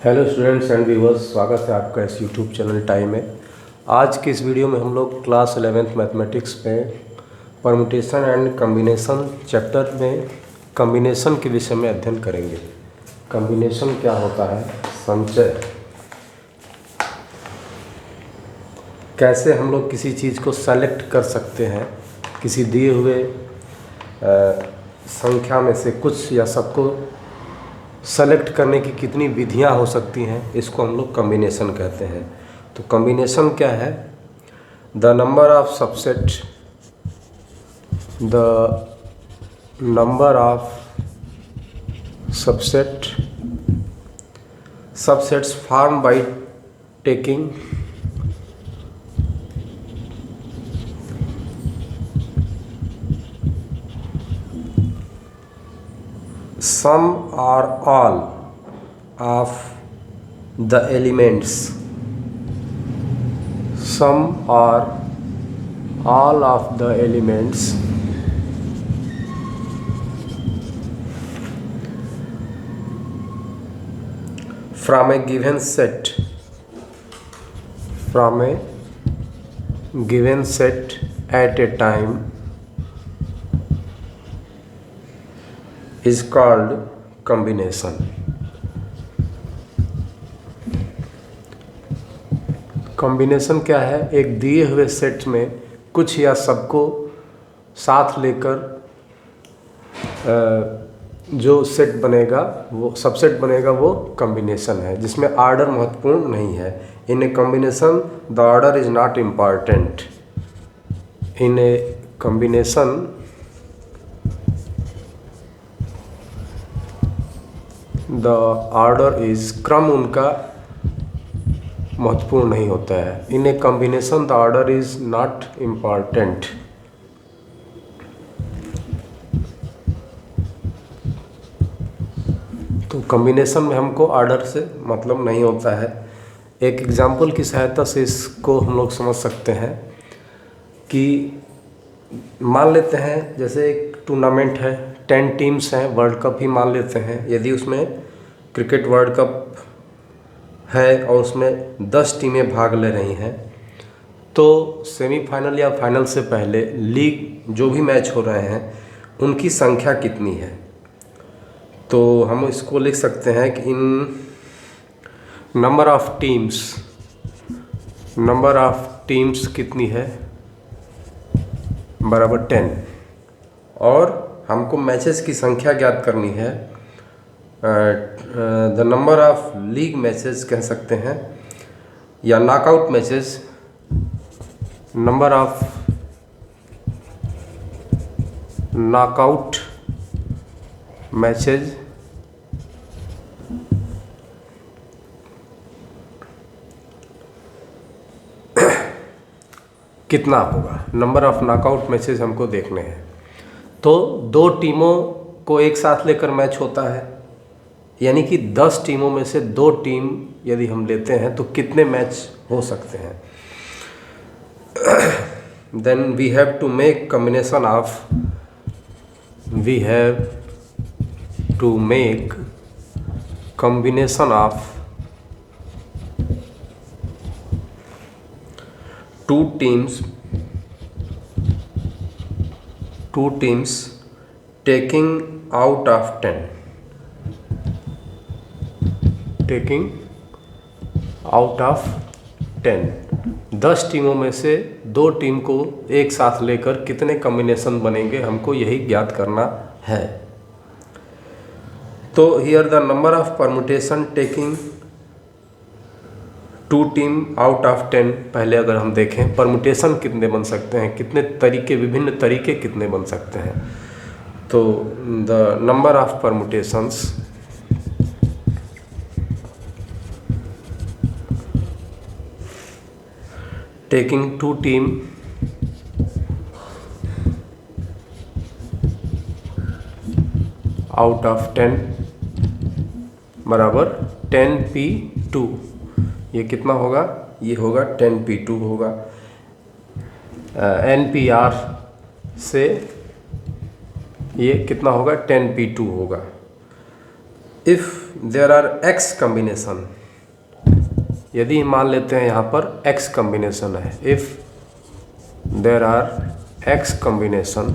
Hello students and viewers, स्वागत है आपका इस यूट्यूब चैनल टाइम में। आज की इस वीडियो में हम लोग क्लास 11th मैथमेटिक्स में परम्यूटेशन एंड कम्बिनेशन चैप्टर में कम्बिनेशन के विषय में अध्ययन करेंगे। कम्बिनेशन क्या होता है, संचय, कैसे हम लोग किसी चीज़ को सेलेक्ट कर सकते हैं, किसी दिए हुए संख्या में से कुछ या सबको सेलेक्ट करने की कितनी विधियां हो सकती हैं, इसको हम लोग कम्बिनेशन कहते हैं। तो कम्बिनेशन क्या है? The number of subsets form by taking some or all of the elements, some or all of the elements from a given set at a time is called combination. Combination क्या है? एक दिए हुए set में कुछ या सबको साथ लेकर जो सेट बनेगा, वो सबसेट बनेगा, वो कॉम्बिनेशन है, जिसमें ऑर्डर महत्वपूर्ण नहीं है। In a combination the order is not important. In a combination the order is, क्रम उनका महत्वपूर्ण नहीं होता है। In a combination the order is not important. तो कॉम्बिनेशन में हमको ऑर्डर से मतलब नहीं होता है। एक एग्जाम्पल की सहायता से इसको हम लोग समझ सकते हैं कि मान लेते हैं जैसे एक टूर्नामेंट है, 10 टीम्स हैं, वर्ल्ड कप ही मान लेते हैं। यदि उसमें क्रिकेट वर्ल्ड कप है और उसमें 10 टीमें भाग ले रही हैं, तो सेमीफाइनल या फाइनल से पहले लीग जो भी मैच हो रहे हैं उनकी संख्या कितनी है? तो हम इसको लिख सकते हैं कि इन नंबर ऑफ टीम्स कितनी है, बराबर 10। और हमको मैचेस की संख्या ज्ञात करनी है। The number of league matches कह सकते हैं, या knockout matches, number of knockout matches कितना होगा। नंबर ऑफ नॉकआउट मैचेज हमको देखने हैं। तो 2 टीमों को एक साथ लेकर मैच होता है, यानी कि 10 टीमों में से 2 टीम यदि हम लेते हैं तो कितने मैच हो सकते हैं? Then we have to make combination of two teams taking out of 10, taking out of 10। 10 टीमों में से 2 टीम को एक साथ लेकर कितने कॉम्बिनेशन बनेंगे, हमको यही ज्ञात करना है। तो here the number of permutation taking 2 team out of 10। पहले अगर हम देखें परम्यूटेशन कितने बन सकते हैं, कितने तरीके, विभिन्न तरीके कितने बन सकते हैं, तो the number of permutations taking 2 team out of 10 बराबर 10p2। ये कितना होगा? ये होगा 10p2 होगा। NPR से ये कितना होगा? 10p2 होगा। If there are x combination, यदि मान लेते हैं यहाँ पर एक्स कॉम्बिनेशन है, if there are x combination,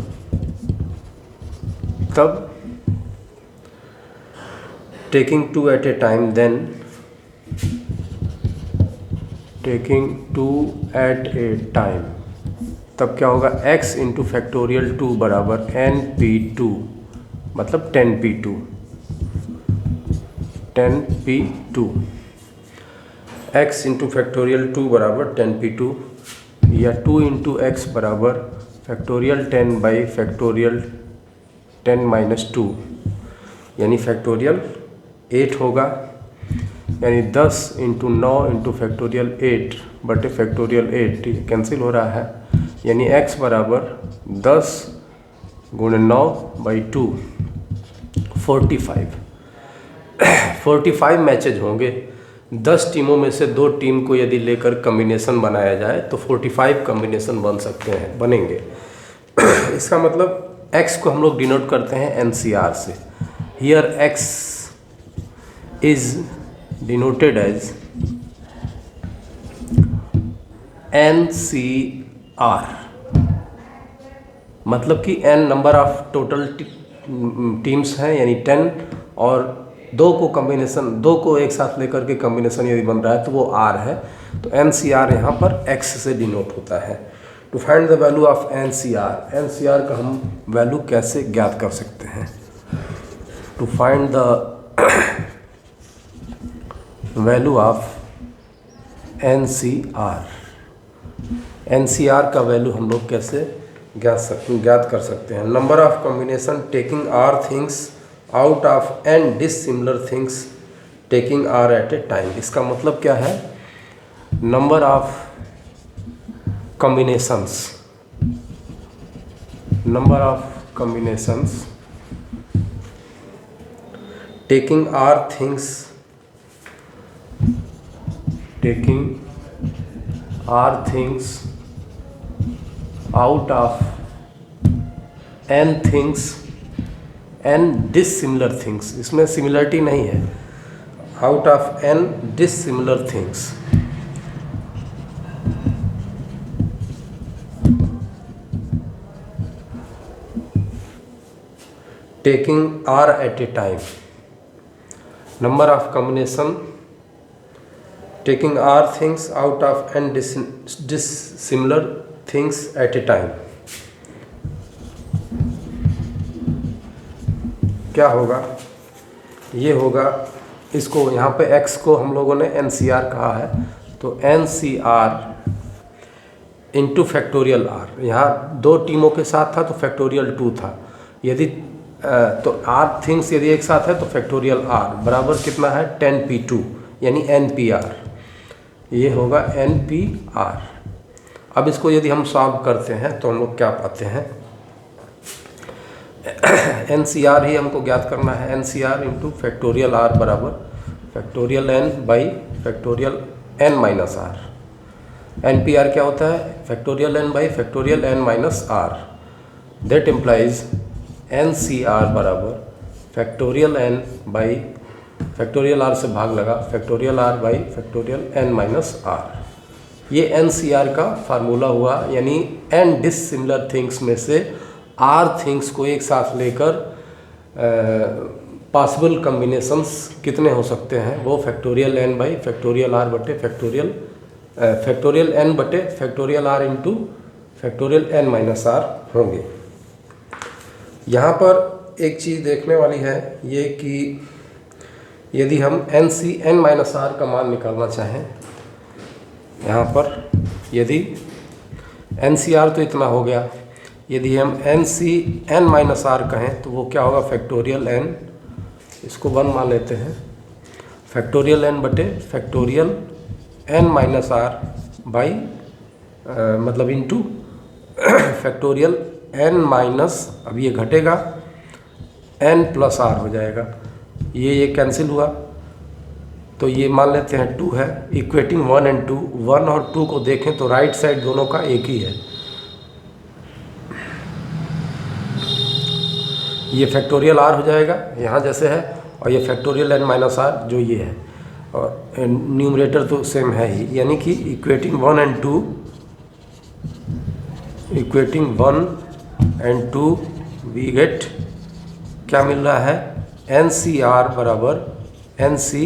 तब taking 2 at a time, then taking 2 at a time, तब क्या होगा, x इंटू फैक्टोरियल 2 बराबर NP2, मतलब 10P2, 10P2, x into factorial 2 बराबर 10P2, या 2 इंटू एक्स बराबर फैक्टोरियल 10 बाई फैक्टोरियल 10 माइनस 2, यानी फैक्टोरियल 8 होगा, यानी 10 इंटू 9 इंटू फैक्टोरियल 8 बटे फैक्टोरियल 8, कैंसिल हो रहा है, यानी x बराबर 10 गुणे 9 बाई 2, 45। 45 मैचेज होंगे। 10 टीमों में से 2 टीम को यदि लेकर कम्बिनेशन बनाया जाए तो 45 कम्बिनेशन बन सकते हैं, बनेंगे। इसका मतलब x को हम लोग डिनोट करते हैं NCR से। Here x is denoted as NCR, मतलब कि n number of total teams हैं, यानी 10, और 2 को कॉम्बिनेशन, 2 को एक साथ लेकर के कॉम्बिनेशन यदि बन रहा है तो वो R है। तो NCR यहाँ पर x से डिनोट होता है। To find the value of NCR, NCR का हम वैल्यू कैसे ज्ञात कर सकते हैं? To find the value of NCR, NCR का वैल्यू हम लोग कैसे ज्ञात कर सकते हैं? Number of combination taking R things out of n dissimilar things taking R at a time. इसका मतलब क्या है? Number of combinations, number of combinations taking R things, taking R things out of n things, n dissimilar things, इसमें similarity नहीं है, out of n dissimilar things, taking R at a time, number of combination taking R things out of n dissimilar things at a time। क्या होगा? ये होगा, इसको यहाँ पे x को हम लोगों ने NCR कहा है, तो NCR इंटू फैक्टोरियल R, यहाँ 2 टीमों के साथ था तो फैक्टोरियल 2 था, यदि तो R थिंग्स यदि एक साथ है तो फैक्टोरियल R बराबर कितना है? 10P2, यानी NPR, ये होगा NPR। अब इसको यदि हम सॉल्व करते हैं तो हम लोग क्या पाते हैं? NCR ही हमको ज्ञात करना है। NCR इंटू फैक्टोरियल R बराबर factorial n by factorial n minus R। NPR क्या होता है? Factorial n by factorial n minus R। That implies NCR बराबर factorial n by factorial R से भाग लगा factorial R by factorial n minus R। ये NCR का formula हुआ, यानी n डिसिमिलर थिंग्स में से R थिंग्स को एक साथ लेकर पॉसिबल कॉम्बिनेशंस कितने हो सकते हैं, वो factorial n by factorial R बटे फैक्टोरियल n बटे factorial R into factorial n minus R होंगे। यहाँ पर एक चीज़ देखने वाली है ये कि यदि हम n माइनस R का मान निकालना चाहें, यहाँ पर यदि NCR तो इतना हो गया, यदि हम n माइनस R कहें तो वो क्या होगा? फैक्टोरियल n, इसको 1 मान लेते हैं, फैक्टोरियल n बटे factorial n minus R by मतलब इंटू फैक्टोरियल n माइनस, अब ये घटेगा n प्लस R हो जाएगा, ये कैंसिल हुआ, तो ये मान लेते हैं 2 है, इक्वेटिंग 1 एंड 2, 1 और 2 को देखें तो राइट साइड दोनों का एक ही है। ये फैक्टोरियल R हो जाएगा यहाँ जैसे है, और ये फैक्टोरियल n माइनस आर जो ये है, और न्यूमरेटर तो सेम है ही, यानी कि इक्वेटिंग 1 एंड 2 वी गेट क्या मिल रहा है, एन सी आर बराबर N C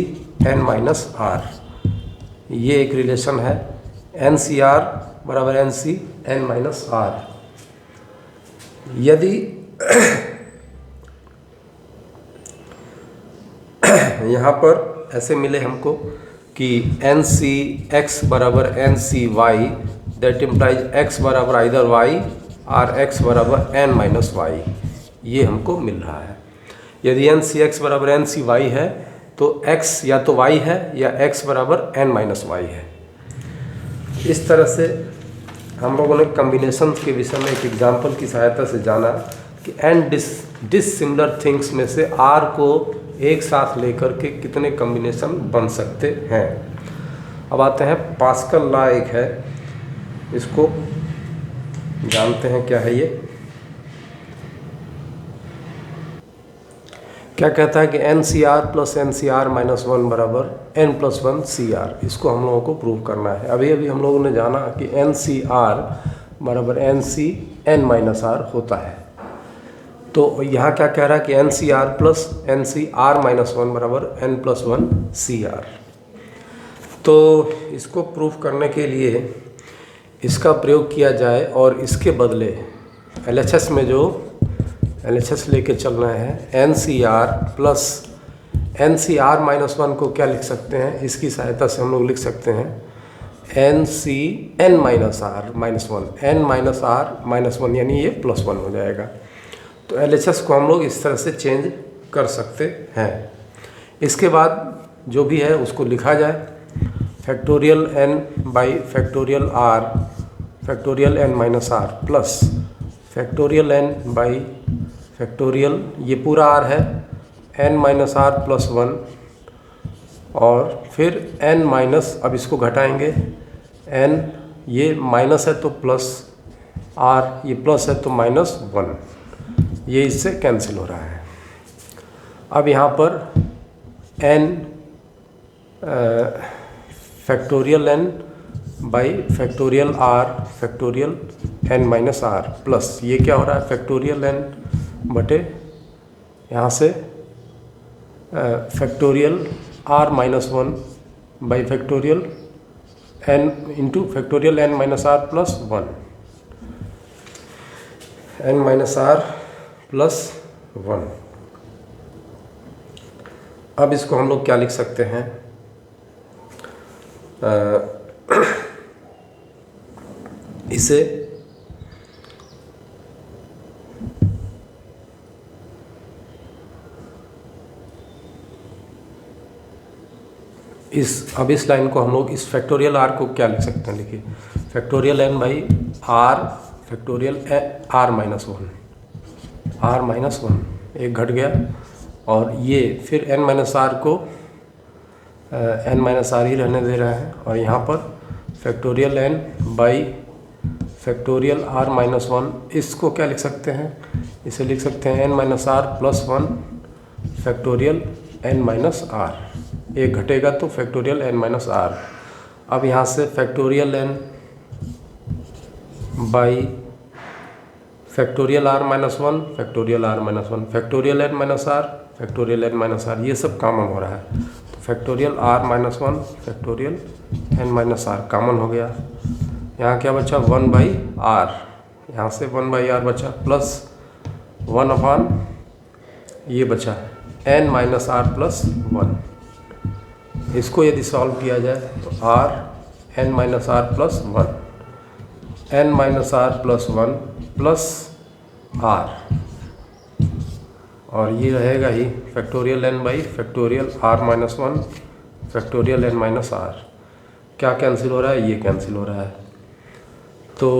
N minus R. ये एक रिलेशन है, एन सी आर बराबर N C N minus R. यदि यहाँ पर ऐसे मिले हमको कि एन सी एक्स बराबर N C Y, that implies X बराबर आइदर वाई और एक्स बराबर एन माइनस वाई, ये हमको मिल रहा है। यदि एन सी एक्स बराबर एन सी वाई है तो x या तो y है या x बराबर n माइनस वाई है। इस तरह से हम लोगों ने कम्बिनेशन के विषय में एक एग्जाम्पल की सहायता से जाना कि n डिसिमिलर थिंग्स में से r को एक साथ लेकर के कितने कम्बिनेशन बन सकते हैं। अब आते हैं पास्कल लॉ, एक है, इसको जानते हैं क्या है। ये क्या कहता है कि N C are plus N C are minus one बराबर n plus one C are. इसको हम लोगों को प्रूव करना है। अभी अभी हम लोगों ने जाना कि एन सी आर बराबर N C N minus r होता है। तो यहाँ क्या कह रहा है कि N C are plus N C are minus one बराबर n plus one C r. तो इसको प्रूव करने के लिए इसका प्रयोग किया जाए और इसके बदले LHS में जो LHS लेके चलना है, N C are plus N C are minus one को क्या लिख सकते हैं, इसकी सहायता से हम लोग लिख सकते हैं N C N minus R minus one, N minus R minus one, यानी ये प्लस वन हो जाएगा। तो LHS को हम लोग इस तरह से चेंज कर सकते हैं। इसके बाद जो भी है उसको लिखा जाए, factorial n by factorial r factorial n minus are plus factorial n by factorial, ये पूरा r है, n minus are plus one, और फिर n माइनस, अब इसको घटाएंगे, n ये माइनस है तो प्लस, r ये प्लस है तो माइनस वन, ये इससे कैंसिल हो रहा है। अब यहाँ पर n factorial n by factorial r factorial n minus are plus, ये क्या हो रहा है, फैक्टोरियल n बटे यहाँ से factorial r minus one by factorial n into factorial n minus are plus one, n minus are plus one. अब इसको हम लोग क्या लिख सकते हैं, इसे अब इस लाइन को हम लोग इस फैक्टोरियल r को क्या लिख सकते हैं, लिखिए factorial n by r factorial r minus one, r minus one एक घट गया, और ये फिर n माइनस आर को n माइनस आर ही रहने दे रहा है, और यहाँ पर factorial n by factorial r minus one, इसको क्या लिख सकते हैं, इसे लिख सकते हैं n minus are plus one factorial n minus R, एक घटेगा तो फैक्टोरियल n माइनस आर। अब यहाँ से factorial n by factorial r minus one factorial r minus one factorial n minus R factorial n minus R, ये सब common हो रहा है, तो factorial r minus one factorial n minus R common हो गया। यहाँ क्या बचा, वन बाई आर, यहाँ से वन बाई आर बचा प्लस वन अपॉन ये बचा n minus are plus one. इसको यदि सॉल्व किया जाए तो r n minus are plus one, n minus are plus one plus r, और ये रहेगा ही factorial n by factorial r minus one factorial n minus r। क्या कैंसिल हो रहा है, ये कैंसिल हो रहा है। तो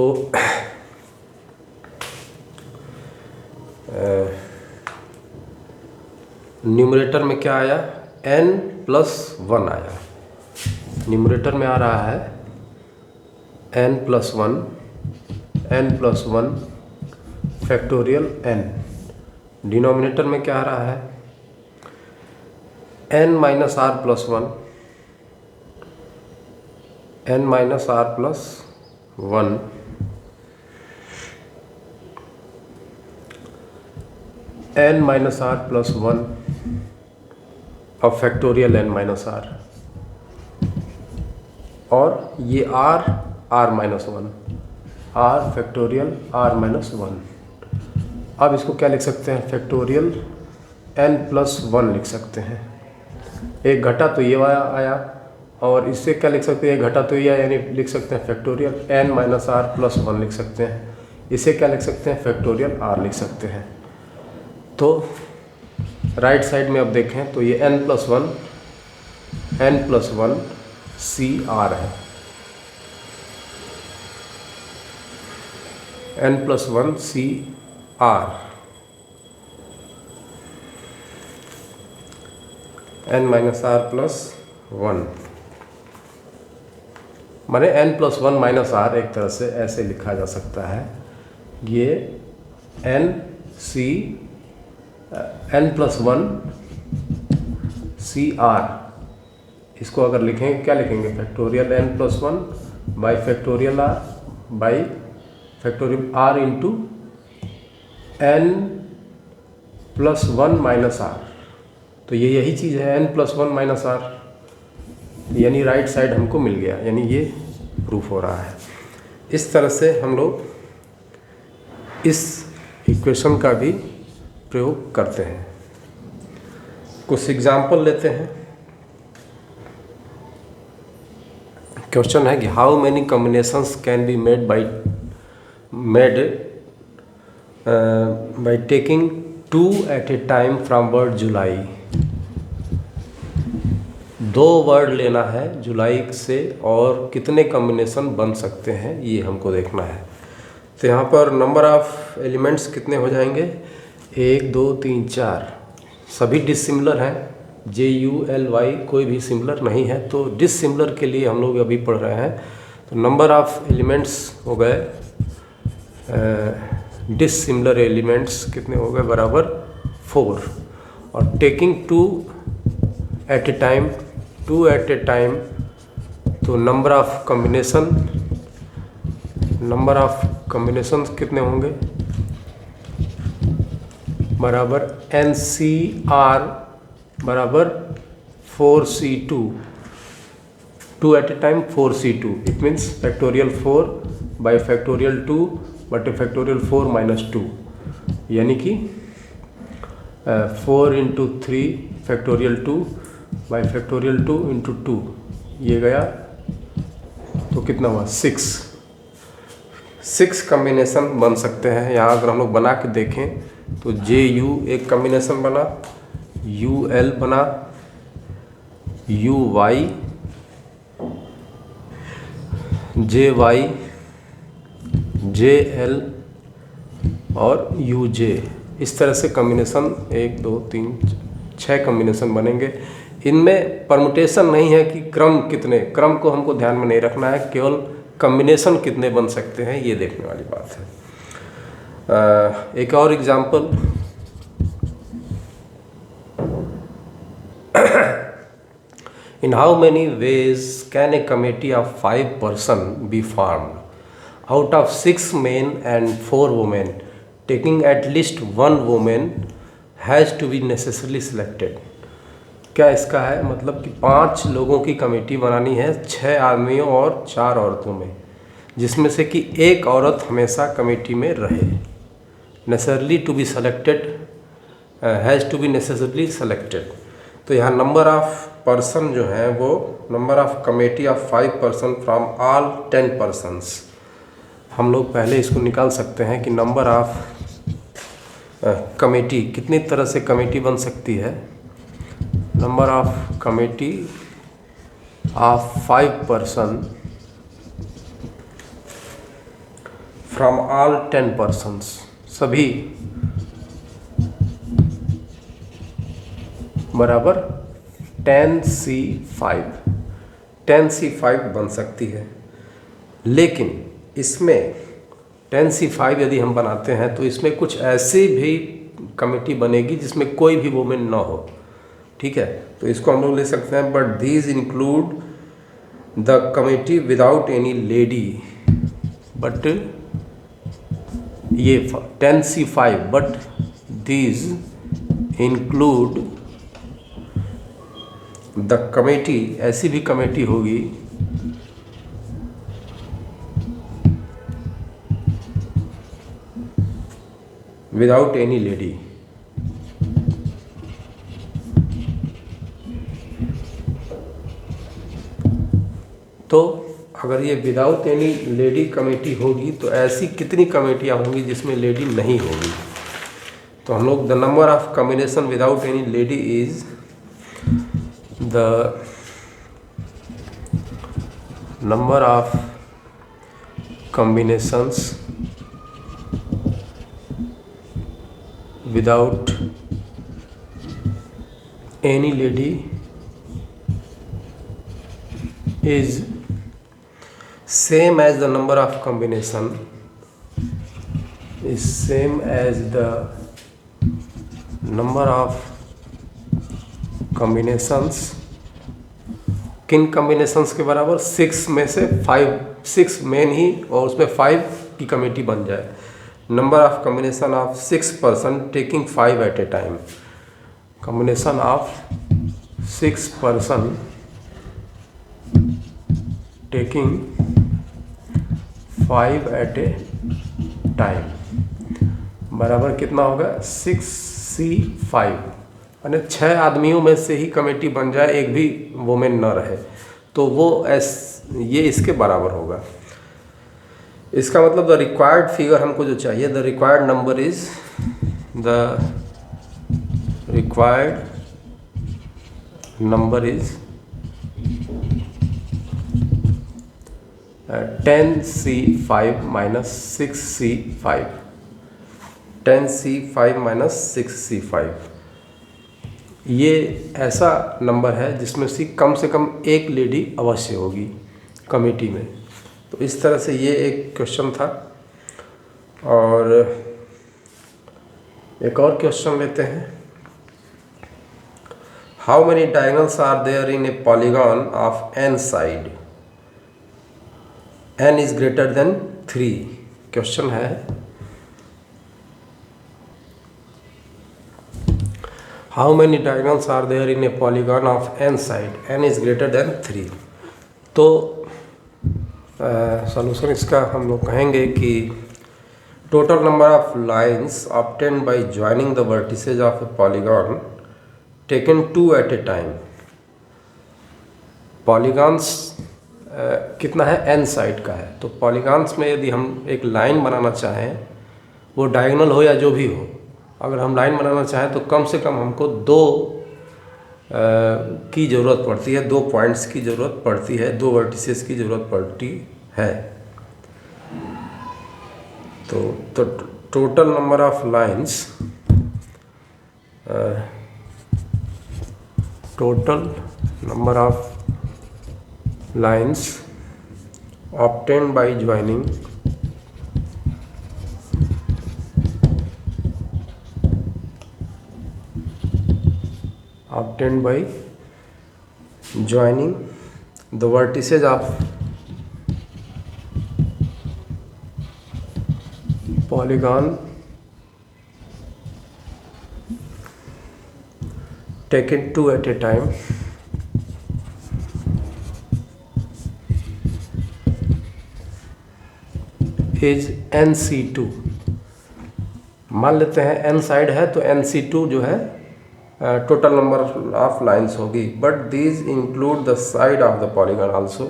न्यूमरेटर में क्या आया, n प्लस वन आया, न्यूमरेटर में आ रहा है n plus one factorial n, denominator में क्या आ रहा है n minus are plus one, n minus are plus one, n minus are plus one और फैक्टोरियल n माइनस आर, और ये r minus one, r factorial r minus one. अब इसको क्या लिख सकते हैं, फैक्टोरियल n प्लस वन लिख सकते हैं। एक घटा तो ये आया और इससे क्या लिख सकते हैं, एक घटा तो ये आया, यानी लिख सकते हैं factorial n minus are plus one लिख सकते हैं। इसे क्या लिख सकते हैं, फैक्टोरियल r लिख सकते हैं। तो राइट साइड में अब देखें तो ये n plus one C R है, n plus one C R, n minus are plus one, माने n plus one minus R, एक तरह से ऐसे लिखा जा सकता है। ये n plus one C are, इसको अगर लिखें क्या लिखेंगे, factorial n plus one by factorial r by factorial r into n plus one minus R. तो ये यही चीज़ है n plus one minus R, यानी राइट साइड हमको मिल गया, यानी ये प्रूफ हो रहा है। इस तरह से हम लोग इस इक्वेशन का भी प्रयोग करते हैं। कुछ एग्जाम्पल लेते हैं। क्वेश्चन है कि how many combinations can be made by taking 2 at a time from word July. 2 word लेना है जुलाई से और कितने कॉम्बिनेशन बन सकते हैं ये हमको देखना है। तो यहाँ पर नंबर ऑफ एलिमेंट्स कितने हो जाएंगे, 1 2 3 4, सभी डिसिमिलर हैं, JULY कोई भी सिमिलर नहीं है। तो डिसिमिलर के लिए हम लोग अभी पढ़ रहे हैं। तो नंबर ऑफ एलिमेंट्स हो गए, डिसिमिलर एलिमेंट्स कितने हो गए, बराबर 4, और टेकिंग 2 एट ए टाइम, तो नंबर ऑफ कॉम्बिनेशन कितने होंगे, बराबर NCR बराबर 4C2, 2 at a time 4C2, it means factorial 4 by factorial 2 बटे फैक्टोरियल 4 माइनस 2, यानी कि 4 into 3 factorial 2 by factorial 2 into 2, ये गया तो कितना हुआ, 6 कॉम्बिनेशन बन सकते हैं। यहाँ अगर हम लोग बना के देखें तो JU एक कॉम्बिनेशन बना, UL बना, UY, JY, JL और UJ, इस तरह से कॉम्बिनेशन 1 2 3 6 कॉम्बिनेशन बनेंगे। इनमें परमुटेशन नहीं है कि क्रम को हमको ध्यान में नहीं रखना है, केवल कॉम्बिनेशन कितने बन सकते हैं ये देखने वाली बात है। एक और example, in how many ways can a committee of 5 person be formed out of 6 men and 4 women, taking at least 1 woman has to be necessarily selected। क्या इसका है मतलब कि 5 लोगों की कमेटी बनानी है, 6 आदमियों और 4 औरतों में, जिसमें से कि एक औरत हमेशा कमेटी में रहे। Necessarily to be selected, has to be necessarily selected. तो यहाँ नंबर ऑफ पर्सन जो है वो number of committee of 5 person from all 10 persons. हम लोग पहले इसको निकाल सकते हैं कि नंबर ऑफ कमेटी, कितनी तरह से कमेटी बन सकती है। Number of committee of 5 person from all 10 persons, सभी बराबर 10C5 बन सकती है। लेकिन इसमें 10C5 यदि हम बनाते हैं तो इसमें कुछ ऐसी भी कमेटी बनेगी जिसमें कोई भी वुमेन ना हो, ठीक है, तो इसको हम लोग ले सकते हैं but these include the committee without any lady, but ये 10C5 but these include the committee, ऐसी भी कमेटी होगी विदाउट एनी लेडी। तो अगर ये विदाउट एनी लेडी कमेटी होगी तो ऐसी कितनी कमेटियाँ होंगी जिसमें लेडी नहीं होगी? तो हम लोग the number of combination without any lady is the number of combinations without any lady is same as the number of combination is same as the number of combinations, किन कॉम्बिनेशंस के बराबर? 6 में से 5, 6 मेन ही और उसमें 5 की committee बन जाए। Number of combination of 6 person taking 5 at a time, combination of 6 person taking 5 at a time बराबर कितना होगा? 6C5, यानी 6 आदमियों में से ही कमेटी बन जाए, एक भी वुमेन न रहे, तो वो ये इसके बराबर होगा। इसका मतलब द रिक्वायर्ड फिगर हमको जो चाहिए, the required number is the required number is 10C5 minus 6C5, 10C5 minus 6C5। ये ऐसा नंबर है जिसमें से कम एक लेडी अवश्य होगी कमेटी में। तो इस तरह से ये एक क्वेश्चन था। और एक और क्वेश्चन लेते हैं। How many diagonals are there in a polygon of n side? n is greater than 3। Question है how many diagonals are there in a polygon of n side, n is greater than 3। तो solution इसका हम लोग कहेंगे कि total number of lines obtained by joining the vertices of a polygon taken 2 at a time. Polygons कितना है? n side का है। तो पॉलीगॉन्स में यदि हम एक लाइन बनाना चाहें, वो डायगोनल हो या जो भी हो, अगर हम लाइन बनाना चाहें तो कम से कम हमको 2 की ज़रूरत पड़ती है, 2 पॉइंट्स की ज़रूरत पड़ती है, 2 वर्टिसेस की ज़रूरत पड़ती है। तो total number of lines, total number of lines obtained by joining the vertices of polygon taken 2 at a time is NC2। मान लेते हैं n साइड है तो NC2 जो है टोटल नंबर ऑफ लाइन्स होगी, but these include the side of the polygon also.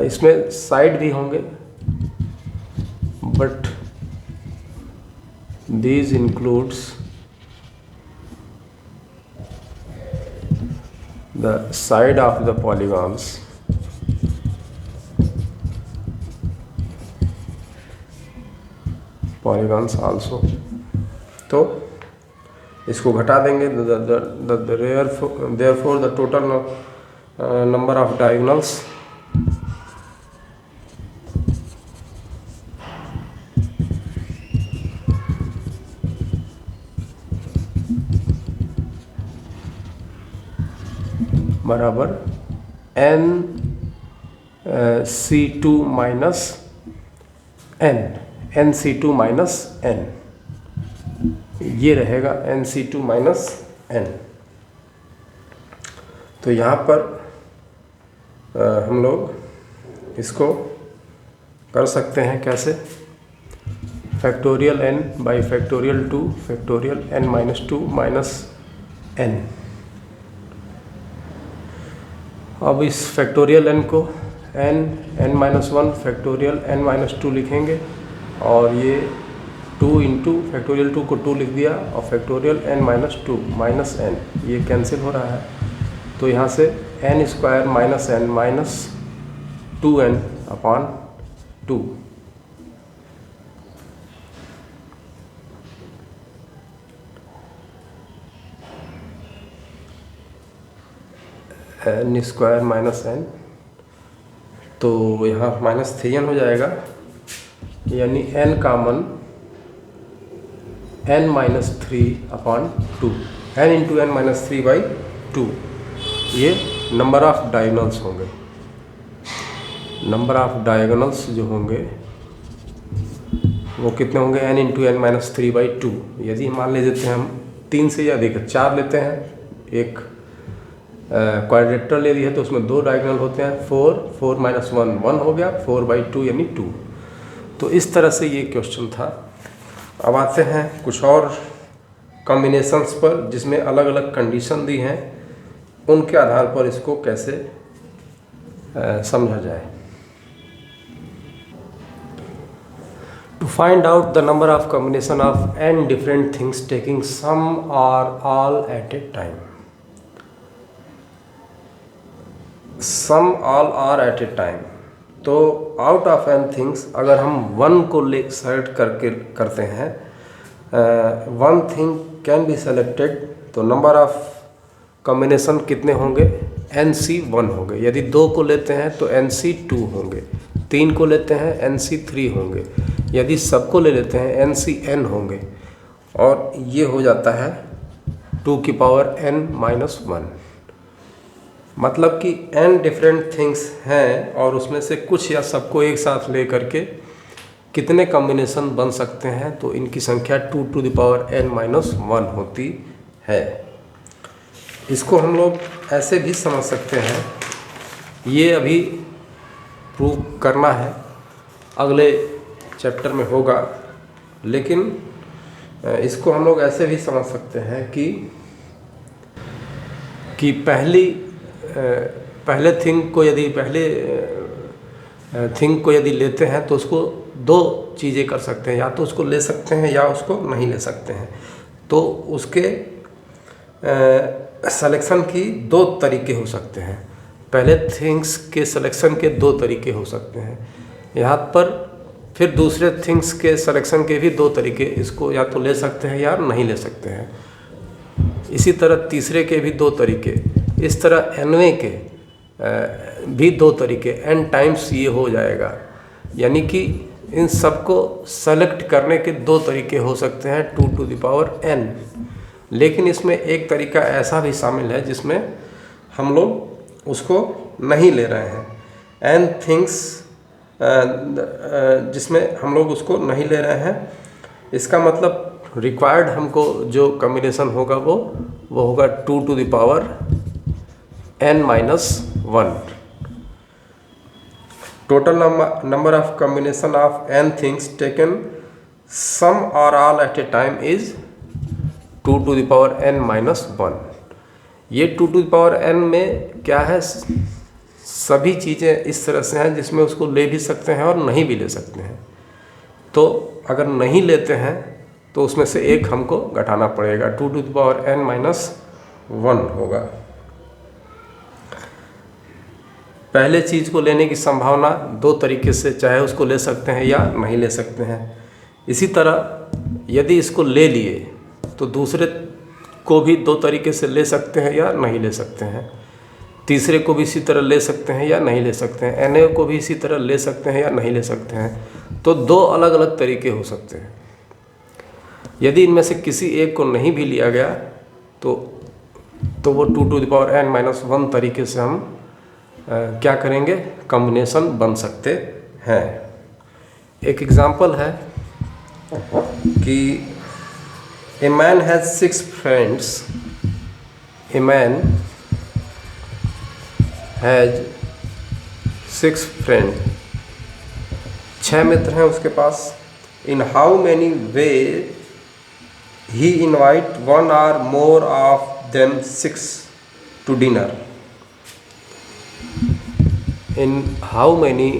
इसमें side भी होंगे, but these includes the side of the polygons also. तो इसको घटा देंगे, therefore the total number of diagonals बराबर N C two minus N C two minus N, ये रहेगा N C two minus N. तो यहाँ पर हम लोग इसको कर सकते हैं कैसे, factorial n by factorial 2 factorial n minus 2 minus n। अब इस फैक्टोरियल n को n minus 1 factorial n minus 2 लिखेंगे, और ये 2 इंटू फैक्टोरियल 2 को 2 लिख दिया, और factorial n minus 2 minus n, ये कैंसिल हो रहा है। तो यहाँ से n square minus n minus 2n upon 2, n square minus n, तो यहाँ माइनस 3n हो जाएगा, यानी n का मन n minus 3 upon 2, n into n minus 3 by 2, ये नंबर ऑफ डायगोनल्स होंगे। नंबर ऑफ डायगोनल्स जो होंगे वो कितने होंगे, n into n minus 3 by 2। यदि मान ले देते हैं हम 3 से या अधिक 4 लेते हैं, एक क्वाड्रेटर ले लिया है तो उसमें 2 डायगोनल होते हैं, 4 माइनस 1 1 हो गया, 4 बाई 2 यानी 2। तो इस तरह से ये क्वेश्चन था। अब आते हैं कुछ और कॉम्बिनेशंस पर जिसमें अलग अलग कंडीशन दी हैं, उनके आधार पर इसको कैसे समझा जाए। To find out the number of combination of n different things taking some or all at a time, sum all are at a time, तो out of n things अगर हम 1 को ले सेलेक्ट करके करते हैं, 1 थिंग कैन बी सेलेक्टेड, तो number of combination कितने होंगे, NC1 होंगे। यदि 2 को लेते हैं तो NC2 होंगे, 3 को लेते हैं NC3 होंगे, यदि सबको ले लेते हैं NCN होंगे, और ये हो जाता है 2 की पावर n माइनस 1। मतलब कि n डिफरेंट थिंग्स हैं और उसमें से कुछ या सबको एक साथ ले करके कितने कॉम्बिनेशन बन सकते हैं, तो इनकी संख्या 2 to the power n minus 1 होती है। इसको हम लोग ऐसे भी समझ सकते हैं, ये अभी प्रूव करना है, अगले चैप्टर में होगा, लेकिन इसको हम लोग ऐसे भी समझ सकते हैं कि पहले थिंग को यदि लेते हैं तो उसको 2 चीज़ें कर सकते हैं, या तो उसको ले सकते हैं या उसको नहीं ले सकते हैं। तो उसके सिलेक्शन की 2 तरीके हो सकते हैं, पहले थिंग्स के सिलेक्शन के 2 तरीके हो सकते हैं। यहाँ पर फिर दूसरे थिंग्स के सिलेक्शन के भी 2 तरीके, इसको या तो ले सकते हैं या नहीं ले सकते हैं। इसी तरह तीसरे के भी 2 तरीके, इस तरह nवें के भी 2 तरीके, n टाइम्स ये हो जाएगा। यानी कि इन सबको सेलेक्ट करने के 2 तरीके हो सकते हैं 2 टू द पावर n। लेकिन इसमें एक तरीका ऐसा भी शामिल है जिसमें हम लोग उसको नहीं ले रहे हैं, n थिंग्स जिसमें हम लोग उसको नहीं ले रहे हैं। इसका मतलब रिक्वायर्ड हमको जो कॉम्बिनेशन होगा वो होगा 2 to the power n minus 1। Total number of combination of n things taken some और all at a time is 2 to the power n minus 1। ये 2 टू द पावर n में क्या है, सभी चीज़ें इस तरह से हैं जिसमें उसको ले भी सकते हैं और नहीं भी ले सकते हैं। तो अगर नहीं लेते हैं तो उसमें से एक हमको घटाना पड़ेगा, 2 to the power n minus 1 होगा। पहले चीज़ को लेने की संभावना 2 तरीके से, चाहे उसको ले सकते हैं या नहीं ले सकते हैं। इसी तरह यदि इसको ले लिए तो दूसरे को भी 2 तरीके से ले सकते हैं या नहीं ले सकते हैं, तीसरे को भी इसी तरह ले सकते हैं या नहीं ले सकते हैं, n को भी इसी तरह ले सकते हैं या नहीं ले सकते हैं। तो 2 अलग अलग तरीके हो सकते हैं। यदि इनमें से किसी एक को नहीं भी लिया गया तो तो वो 2n-1 तरीके से हम क्या करेंगे, कॉम्बिनेशन बन सकते हैं। एक एग्जांपल है कि a man has 6 friends, a man has 6 friend, 6 मित्र हैं उसके पास। In how many way he invite 1 or more of them 6 to dinner? In how many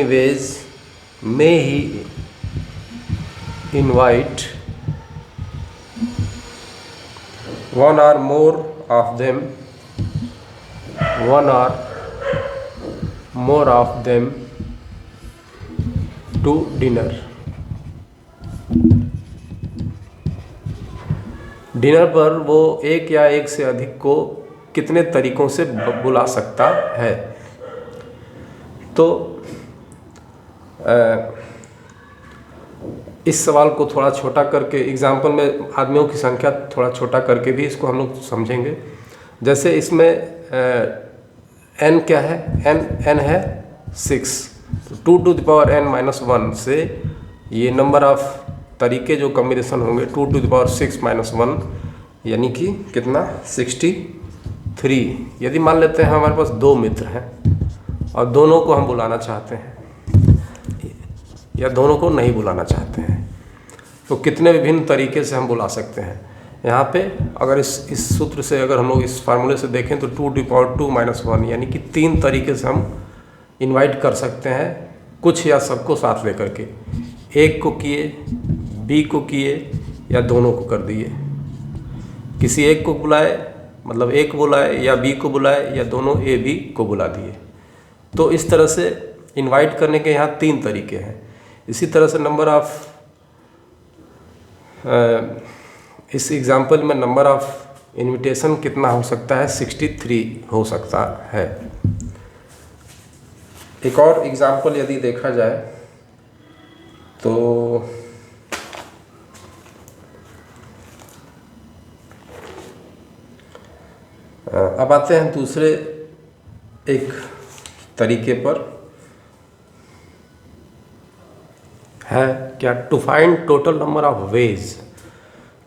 ways may he invite 1 or more of them to dinner? Dinner पर वो एक या एक से अधिक को कितने तरीकों से बुला सकता है? तो इस सवाल को थोड़ा छोटा करके, एग्जाम्पल में आदमियों की संख्या थोड़ा छोटा करके भी इसको हम लोग समझेंगे। जैसे इसमें n क्या है, n है 6, तो 2n-1 से ये नंबर ऑफ तरीके जो कॉम्बिनेशन होंगे 2n-6-1 यानी कि कितना, 63। यदि मान लेते हैं हमारे पास 2 मित्र हैं और दोनों को हम बुलाना चाहते हैं या दोनों को नहीं बुलाना चाहते हैं, तो कितने विभिन्न तरीके से हम बुला सकते हैं। यहाँ पे अगर इस सूत्र से, अगर हम लोग इस फार्मूले से देखें तो 2n-2 यानी कि 3 तरीके से हम इनवाइट कर सकते हैं, कुछ या सबको साथ लेकर के। एक को किए, बी को किए या दोनों को कर दिए। किसी एक को बुलाए, मतलब एक बुलाए या बी को बुलाए या दोनों ए बी को बुला दिए। तो इस तरह से इनवाइट करने के यहाँ 3 तरीके हैं। इसी तरह से नंबर ऑफ, इस एग्जाम्पल में नंबर ऑफ इनविटेशन कितना हो सकता है, 63 हो सकता है। एक और एग्जाम्पल यदि देखा जाए तो अब आते हैं दूसरे एक तरीके पर, है क्या, to find total number of ways,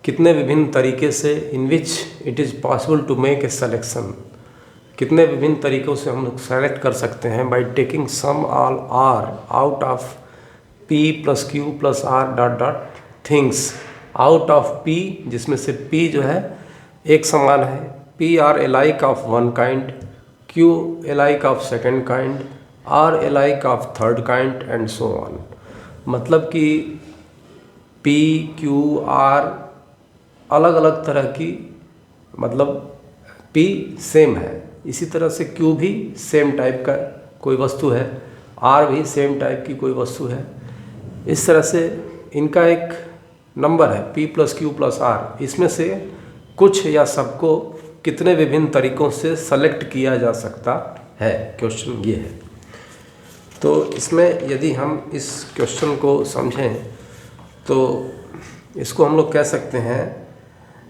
कितने विभिन्न तरीके से, in which it is possible to make a selection, कितने विभिन्न तरीक़ों से हम लोग सेलेक्ट कर सकते हैं, by taking some all R out of p + q + r ... things out of p, जिसमें से p जो है एक समान है, p are alike of one kind, q alike of second kind, r alike of third kind and so on। मतलब कि p, q, r अलग अलग तरह की, मतलब p सेम है, इसी तरह से q भी सेम टाइप का कोई वस्तु है, r भी सेम टाइप की कोई वस्तु है। इस तरह से इनका एक नंबर है p + q + r, इसमें से कुछ या सबको कितने विभिन्न तरीक़ों से सेलेक्ट किया जा सकता है, क्वेश्चन ये है। तो इसमें यदि हम इस क्वेश्चन को समझें तो इसको हम लोग कह सकते हैं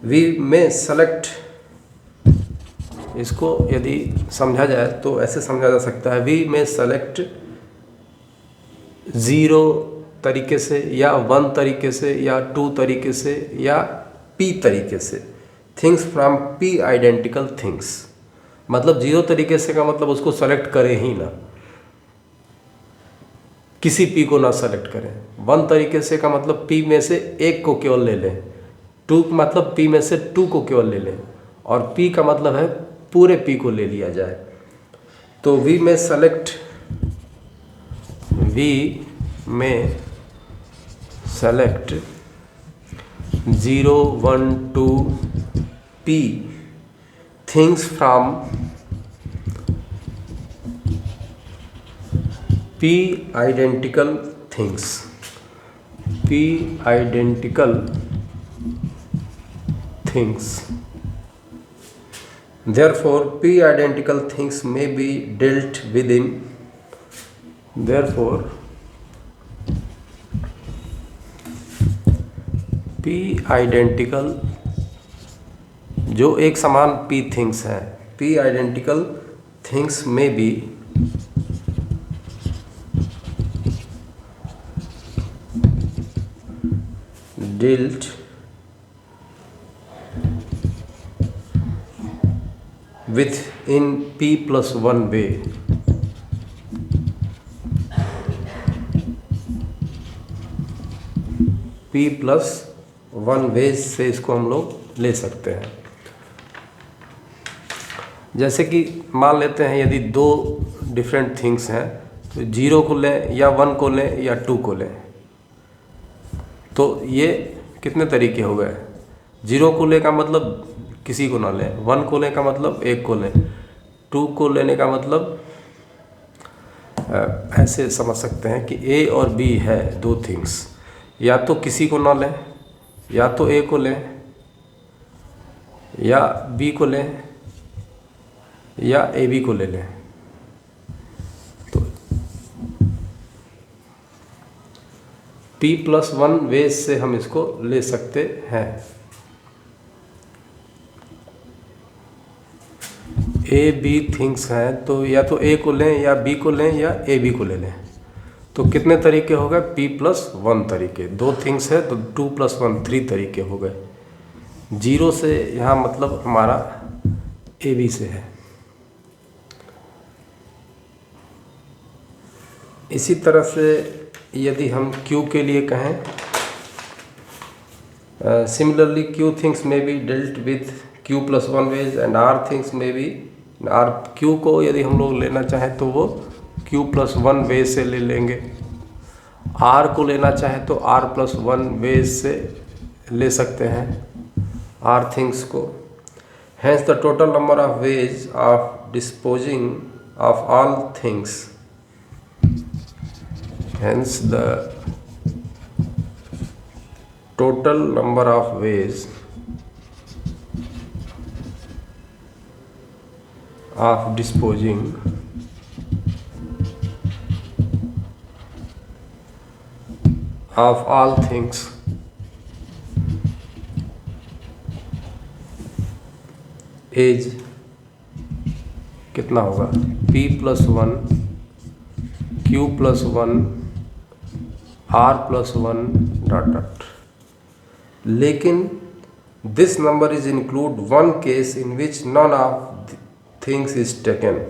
वी में सेलेक्ट, इसको यदि समझा जाए तो ऐसे समझा जा सकता है, वी में सेलेक्ट 0 तरीके से या 1 तरीके से या 2 तरीके से या p तरीके से, things from p identical things. मतलब 0 तरीके से का मतलब उसको सेलेक्ट करें ही ना, किसी p को ना सेलेक्ट करें। 1 तरीके से का मतलब p में से एक को केवल ले लें, 2 मतलब p में से 2 को केवल ले लें, और p का मतलब है पूरे p को ले लिया जाए। तो वी में select 0, 1, 2 p things from p identical things, p identical things। Therefore p identical things may be dealt within, therefore P identical, जो एक समान P थिंग्स हैं, P identical things may B dealt with in P plus 1 way. P plus 1 veg से इसको हम लोग ले सकते हैं। जैसे कि मान लेते हैं यदि दो डिफरेंट थिंग्स हैं, तो 0 को लें या 1 को लें या 2 को लें, तो ये कितने तरीके हो गए। 0 को ले का मतलब किसी को ना लें, 1 को ले का मतलब एक को लें, 2 को लेने का मतलब ऐसे समझ सकते हैं कि A और B है दो थिंग्स, या तो किसी को ना लें, या तो A को लें या B को लें या AB को ले लें। तो P plus 1 वेज से हम इसको ले सकते हैं। A B थिंग्स हैं, तो या तो A को लें या B को लें या AB को ले लें। तो कितने तरीके हो गए? P plus 1 तरीके। दो थिंग्स है तो 2 plus 1 3 तरीके हो गए। 0 से यहाँ मतलब हमारा AB से है। इसी तरह से यदि हम Q के लिए कहें, similarly Q things may be dealt with Q plus 1 ways and R things may be, R Q को यदि हम लोग लेना चाहें तो वो Q plus 1 वेज से ले लेंगे। R को लेना चाहें तो R plus 1 वेज से ले सकते हैं R थिंग्स को। Hence the total number of ways of disposing of all things, hence the total number of ways of disposing of all things is कितना होगा? P plus 1 Q plus 1 R plus 1 dot dot. लेकिन this number is include one case in which none of things is taken।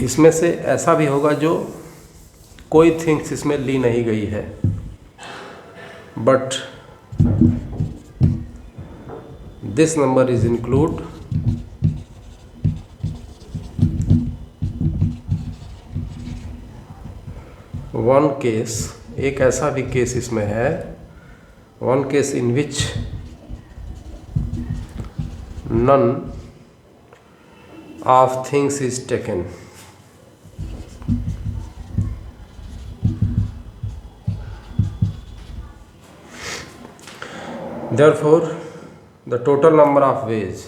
इसमें से ऐसा भी होगा जो कोई थिंग्स इसमें ली नहीं गई है, but this number is include one case, एक ऐसा भी केस इसमें है, one case in which none of things is taken. Therefore, the total number of ways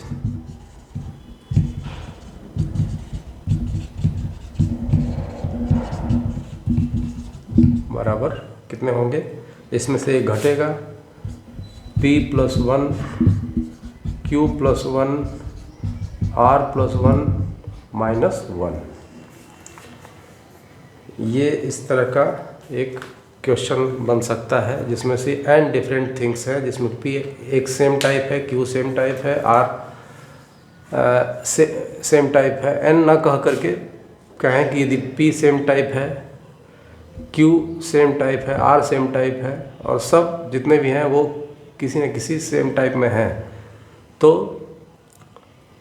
बराबर कितने होंगे? इसमें से एक घटेगा, P plus 1 Q plus 1 R plus 1 minus 1। ये इस तरह का एक क्वेश्चन बन सकता है जिसमें से n डिफरेंट थिंग्स है, जिसमें P एक सेम टाइप है, Q सेम टाइप है, R सेम टाइप है। n ना कह करके कहें कि यदि P सेम टाइप है, Q सेम टाइप है, R सेम टाइप है, और सब जितने भी हैं वो किसी न किसी सेम टाइप में हैं, तो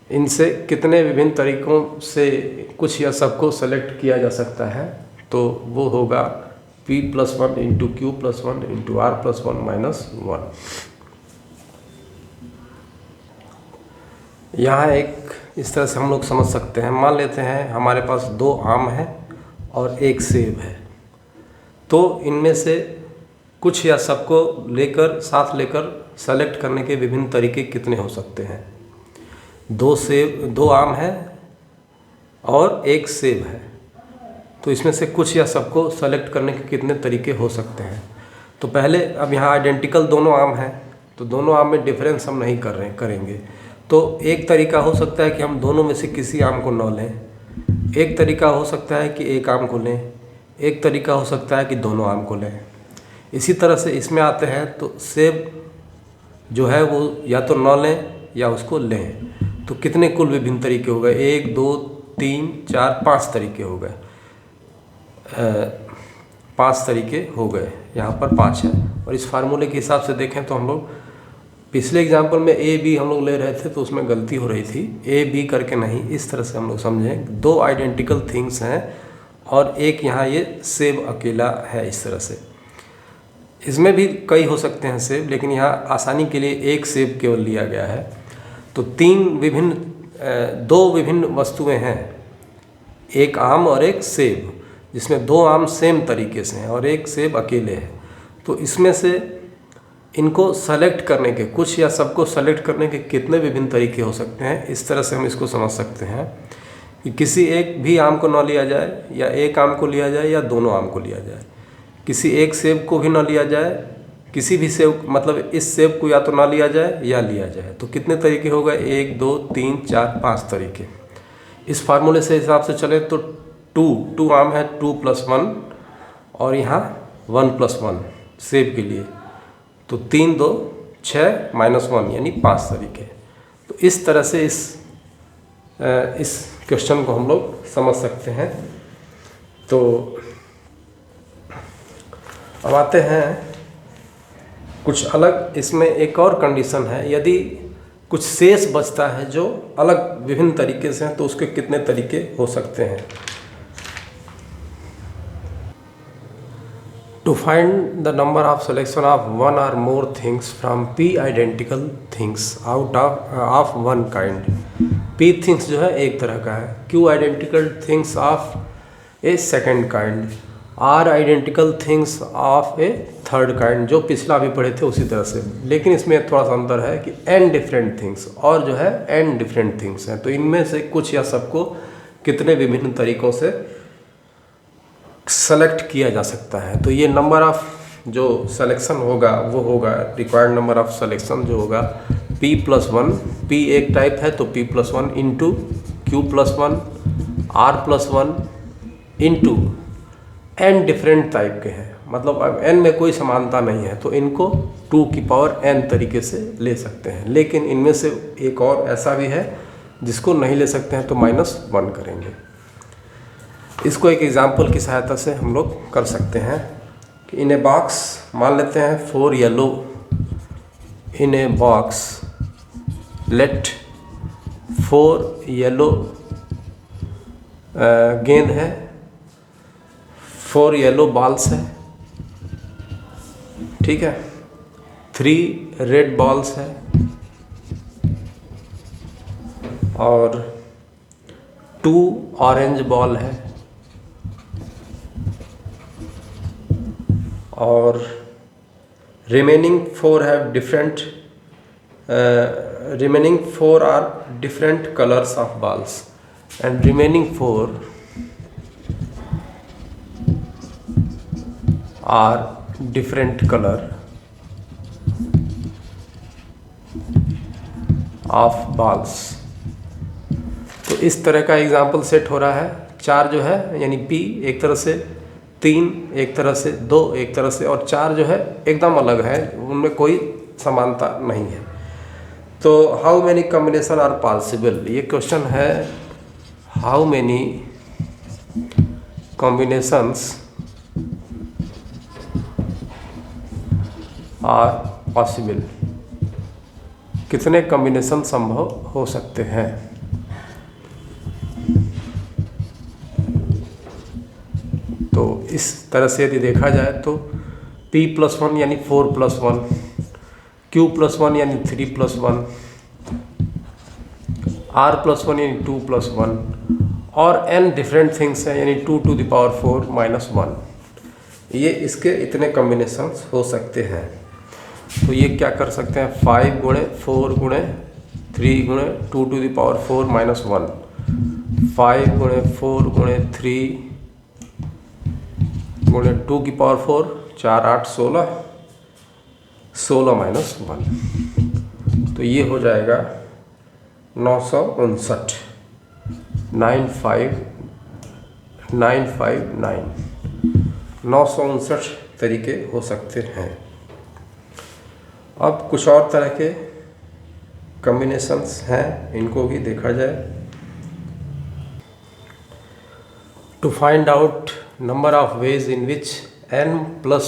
इनसे कितने विभिन्न तरीक़ों से कुछ या सबको सेलेक्ट किया जा सकता है। तो वो होगा P plus 1 into Q plus 1 into R plus 1 minus 1। यहाँ एक इस तरह से हम लोग समझ सकते हैं। मान लेते हैं हमारे पास दो आम हैं और एक सेब है, तो इनमें से कुछ या सबको लेकर साथ लेकर सेलेक्ट करने के विभिन्न तरीके कितने हो सकते हैं? दो आम है और एक सेब है, तो इसमें से कुछ या सबको सेलेक्ट करने के कितने तरीके हो सकते हैं? तो पहले अब यहाँ आइडेंटिकल दोनों आम हैं, तो दोनों आम में डिफरेंस हम नहीं करेंगे। तो एक तरीका हो सकता है कि हम दोनों में से किसी आम को न लें, एक तरीका हो सकता है कि एक आम को लें, एक तरीका हो सकता है कि दोनों आम को लें। इसी तरह से इसमें आते हैं तो सेब जो है वो या तो न लें या उसको लें। तो कितने कुल विभिन्न तरीके हो गए? 1 2 3 4 5 तरीके हो गए, 5 तरीके हो गए, यहाँ पर 5 है। और इस फार्मूले के हिसाब से देखें तो हम लोग पिछले एग्जाम्पल में ए बी हम लोग ले रहे थे तो उसमें गलती हो रही थी, ए बी करके नहीं, इस तरह से हम लोग समझें 2 आइडेंटिकल थिंग्स हैं और एक यहाँ ये सेब अकेला है, इस तरह से। इसमें भी कई हो सकते हैं सेब, लेकिन यहाँ आसानी के लिए एक सेब केवल लिया गया है। तो 2 विभिन्न वस्तुएं हैं, एक आम और एक सेब, जिसमें 2 आम सेम तरीके से हैं और एक सेब अकेले है। तो इसमें से इनको सेलेक्ट करने के, कुछ या सबको सेलेक्ट करने के कितने विभिन्न तरीके हो सकते हैं, इस तरह से हम इसको समझ सकते हैं कि किसी एक भी आम को न लिया जाए, या एक आम को लिया जाए, या दोनों आम को लिया जाए। किसी एक सेब को भी न लिया जाए, किसी भी सेब, मतलब इस सेब को या तो ना लिया जाए या लिया जाए। तो कितने तरीके हो गए? 1 2 3 4 5 तरीके। इस फार्मूले से हिसाब से चले तो 2 आम है, 2 + 1, और यहाँ 1 + 1 सेब के लिए, तो 3 2 6 -1 यानी 5 तरीके। तो इस तरह से इस क्वेश्चन को हम लोग समझ सकते हैं। तो अब आते हैं कुछ अलग, इसमें एक और कंडीशन है, यदि कुछ शेष बचता है जो अलग विभिन्न तरीके से हैं तो उसके कितने तरीके हो सकते हैं। To find the number of selection of one or more things from p identical things out of one kind. p things जो है एक तरह का है, q identical things of a second kind, r identical things of a third kind, जो पिछला भी पढ़े थे उसी तरह से। लेकिन इसमें थोड़ा सा अंतर है कि n different things और जो है n different things हैं। तो इनमें से कुछ या सबको कितने विभिन्न तरीकों से सेलेक्ट किया जा सकता है। तो ये नंबर ऑफ जो सिलेक्शन होगा वो होगा, रिक्वायर्ड नंबर ऑफ सिलेक्शन जो होगा p + 1, p एक टाइप है तो p + 1 into q + 1 r + 1 into n different type के हैं। मतलब अब n में कोई समानता नहीं है तो इनको 2 की पावर n तरीके से ले सकते हैं। लेकिन इनमें से एक और ऐसा भी है जिसको नहीं ले सकते हैं तो -1 करेंगे। इसको एक एग्जाम्पल की सहायता से हम लोग कर सकते हैं कि इन ए बॉक्स, मान लेते हैं 4 yellow in a box, let 4 yellow गेंद है, 4 येलो बॉल्स है, ठीक है, 3 रेड बॉल्स है और 2 ऑरेंज बॉल है और remaining 4 are different colors of balls and remaining 4 are different color of balls। तो इस तरह का एग्जाम्पल सेट हो रहा है। 4 जो है यानी P एक तरह से, 3 एक तरह से, 2 एक तरह से, और 4 जो है एकदम अलग है, उनमें कोई समानता नहीं है। तो how many combination are possible, ये क्वेश्चन है, how many combinations are possible, कितने कॉम्बिनेशन संभव हो सकते हैं। तो इस तरह से यदि देखा जाए तो p + 1 यानी 4 + 1, q + 1 यानी 3 + 1, r + 1 यानी 2 + 1 और n डिफरेंट थिंग्स हैं यानी 2 to the power 4 - 1। ये इसके इतने कॉम्बिनेशंस हो सकते हैं। तो ये क्या कर सकते हैं, 5 × 4 × 3 × 2 to the power 4 - 1, 5 × 4 × 3 × 2 की पावर 4, 4 8 16 16 माइनस 1, तो ये हो जाएगा 959, 959 959 तरीके हो सकते हैं। अब कुछ और तरह के कॉम्बिनेशंस हैं, इनको भी देखा जाए। To find out number of ways in which m plus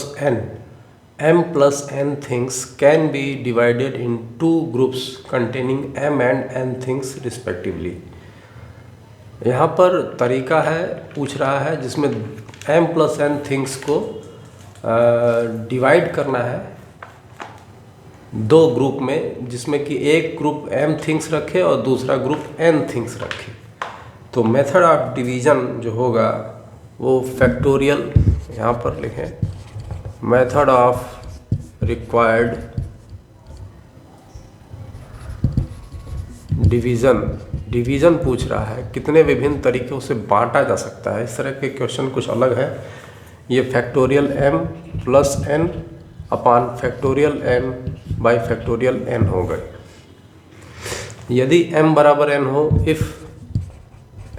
n things can be divided in two groups containing m and n things respectively। यहाँ पर तरीका है, पूछ रहा है जिसमें m plus n things को डिवाइड करना है दो ग्रुप में, जिसमें कि एक ग्रुप m थिंग्स रखे और दूसरा ग्रुप n थिंग्स रखे। तो मेथड ऑफ डिवीज़न जो होगा वो फैक्टोरियल, यहाँ पर लिखें मेथड ऑफ रिक्वायर्ड डिवीज़न पूछ रहा है कितने विभिन्न तरीक़ों से बांटा जा सकता है। इस तरह के क्वेश्चन कुछ अलग है। ये factorial m plus n upon factorial m by factorial n हो गए। यदि m बराबर n हो, इफ़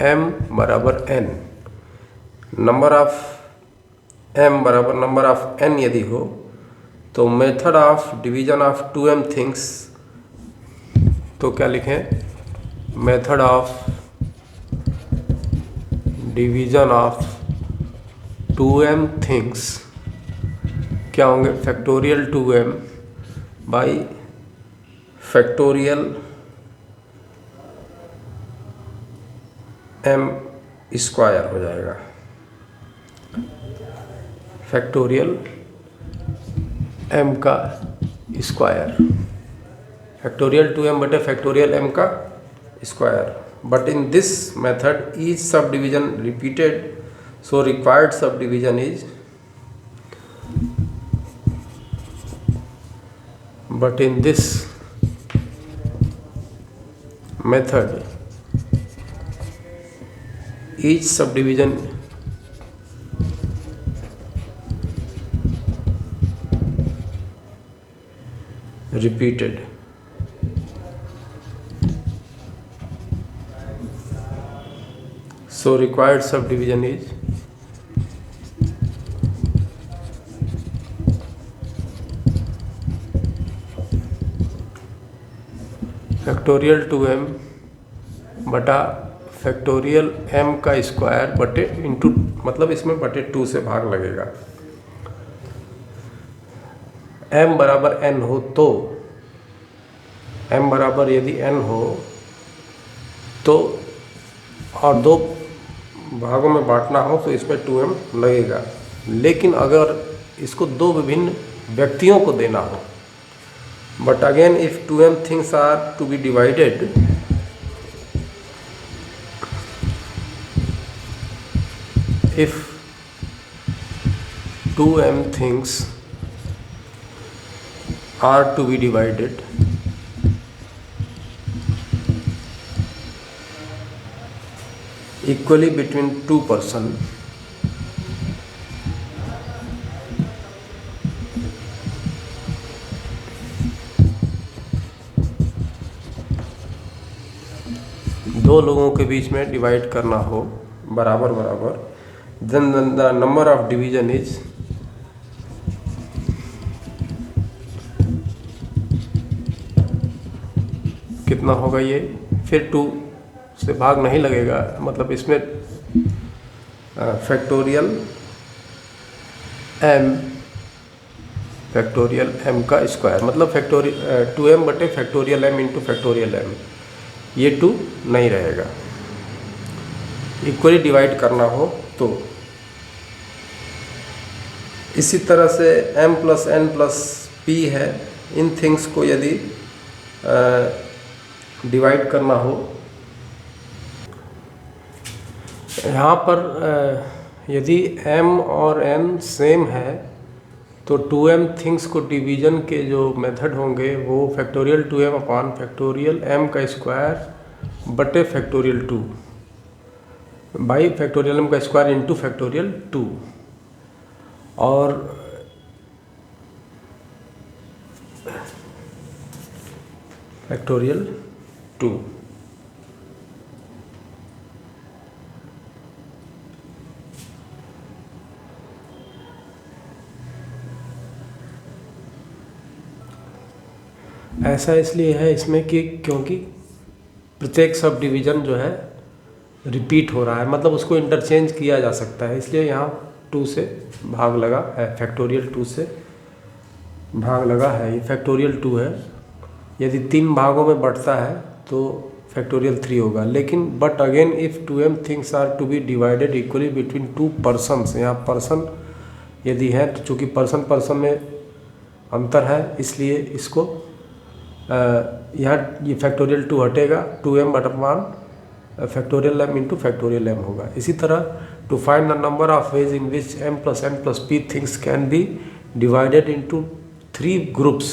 m बराबर n, नंबर ऑफ m बराबर नंबर ऑफ n यदि हो, तो method of division of 2m things, तो क्या लिखें, method of division of 2m things क्या होंगे, factorial 2m by factorial m square हो जाएगा। फैक्टोरियल m का स्क्वायर, फैक्टोरियल 2m बटे फैक्टोरियल m का square. But in this method each sub division repeated, so required sub division is, but in this method each subdivision repeated, so required subdivision is factorial 2m बटा factorial m का square बटे into, मतलब इसमें बटे 2 से भाग लगेगा। m बराबर n हो तो, m बराबर यदि n हो तो और दो भागों में बांटना हो तो इसमें 2m लगेगा। लेकिन अगर इसको दो विभिन्न व्यक्तियों को देना हो, but again if 2m things are to be divided, if 2m things are to be divided, equally between two person, दो लोगों के बीच में डिवाइड करना हो बराबर बराबर, then the number of division is कितना होगा, ये फिर 2 से भाग नहीं लगेगा, मतलब इसमें फैक्टोरियल m का स्क्वायर, मतलब फैक्टोरियल 2m बटे factorial m into factorial m, ये 2 नहीं रहेगा। इक्वली डिवाइड करना हो तो इसी तरह से m plus n plus p है, इन थिंग्स को यदि डिवाइड करना हो, यहाँ पर यदि m और n सेम है तो 2m थिंग्स को डिवीज़न के जो मेथड होंगे वो फैक्टोरियल 2m अपान फैक्टोरियल m का स्क्वायर बटे फैक्टोरियल 2 बाई फैक्टोरियल m का स्क्वायर इंटू फैक्टोरियल 2, और फैक्टोरियल 2। ऐसा इसलिए है इसमें कि क्योंकि प्रत्येक सब डिवीज़न जो है रिपीट हो रहा है, मतलब उसको इंटरचेंज किया जा सकता है, इसलिए यहाँ 2 से भाग लगा है, फैक्टोरियल 2 से भाग लगा है। ये फैक्टोरियल 2 है। यदि 3 भागों में बढ़ता है तो फैक्टोरियल 3 होगा। लेकिन but again if 2m things are to be divided equally between 2 persons, यहाँ पर्सन यदि है तो चूँकि पर्सन पर्सन में अंतर है इसलिए इसको यहाँ ये फैक्टोरियल 2 हटेगा, 2m बटमान factorial m into factorial m होगा। इसी तरह to find the number of ways in which m plus n plus p things can be divided into 3 groups,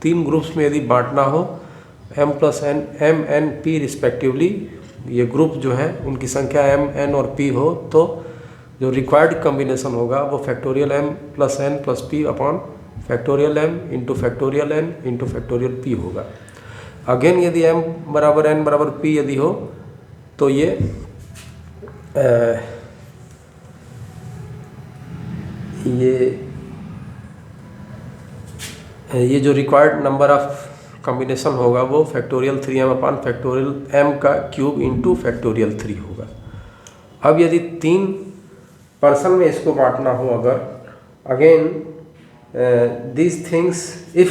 3 groups में यदि बांटना हो m plus n, m n p respectively, ये group जो है उनकी संख्या m n और p हो, तो जो रिक्वायर्ड कम्बिनेशन होगा वो factorial m plus n plus p upon factorial m into factorial n into factorial p होगा। अगेन यदि m बराबर n बराबर p यदि हो तो ये जो रिक्वायर्ड नंबर ऑफ कॉम्बिनेशन होगा वो factorial 3m upon factorial m का क्यूब इंटू फैक्टोरियल 3 होगा। अब यदि 3 पर्सन में इसको बांटना हो, अगर again these things, if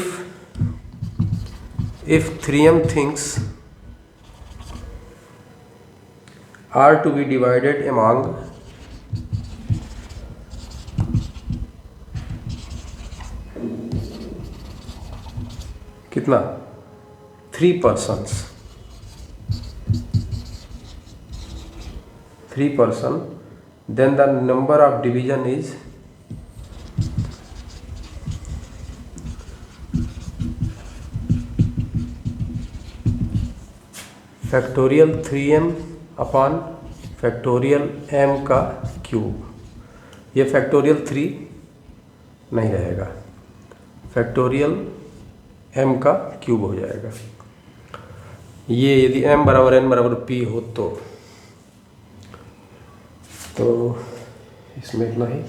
3m things are to be divided among कितना 3 persons, 3 person, then the number of division is factorial 3m upon factorial m का क्यूब। ये फैक्टोरियल 3 नहीं रहेगा, फैक्टोरियल m का क्यूब हो जाएगा। ये यदि m बराबर n बराबर p हो तो इसमें इतना ही।